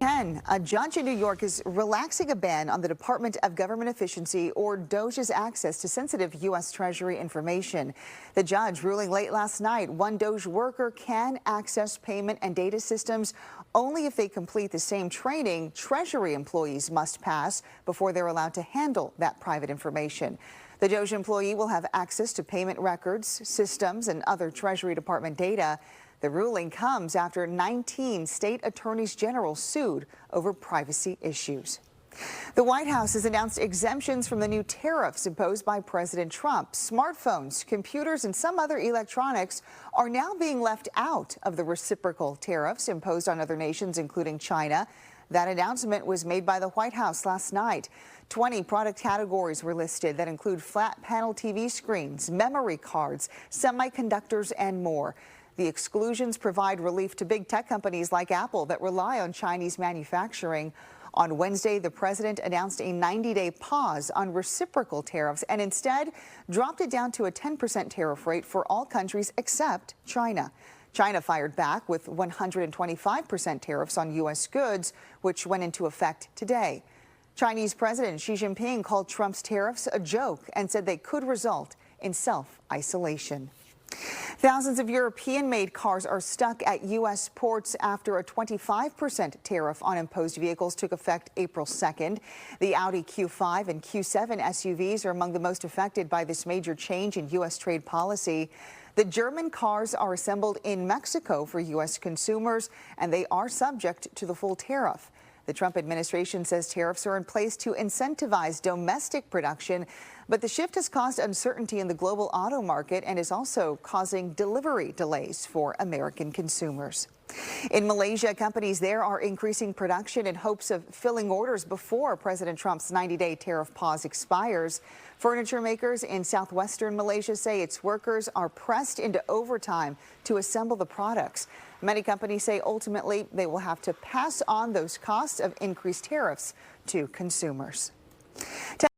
10, a judge in New York is relaxing a ban on the Department of Government Efficiency, or DOGE's, access to sensitive U.S. Treasury information. The judge ruling late last night one DOGE worker can access payment and data systems only if they complete the same training Treasury employees must pass before they're allowed to handle that private information. The DOGE employee will have access to payment records, systems, and other Treasury Department data. The ruling comes after 19 state attorneys general sued over privacy issues. The White House has announced exemptions from the new tariffs imposed by President Trump. Smartphones, computers, and some other electronics are now being left out of the reciprocal tariffs imposed on other nations, including China. That announcement was made by the White House last night. 20 product categories were listed that include flat panel TV screens, memory cards, semiconductors, and more. The exclusions provide relief to big tech companies like Apple that rely on Chinese manufacturing. On Wednesday, the president announced a 90-day pause on reciprocal tariffs and instead dropped it down to a 10% tariff rate for all countries except China. China fired back with 125% tariffs on U.S. goods, which went into effect today. Chinese President Xi Jinping called Trump's tariffs a joke and said they could result in self-isolation. Thousands of European-made cars are stuck at U.S. ports after a 25% tariff on imposed vehicles took effect April 2nd. The Audi Q5 and Q7 SUVs are among the most affected by this major change in U.S. trade policy. The German cars are assembled in Mexico for U.S. consumers, and they are subject to the full tariff. The Trump administration says tariffs are in place to incentivize domestic production, but the shift has caused uncertainty in the global auto market and is also causing delivery delays for American consumers. In Malaysia, companies there are increasing production in hopes of filling orders before President Trump's 90-day tariff pause expires. Furniture makers in southwestern Malaysia say its workers are pressed into overtime to assemble the products. Many companies say ultimately they will have to pass on those costs of increased tariffs to consumers.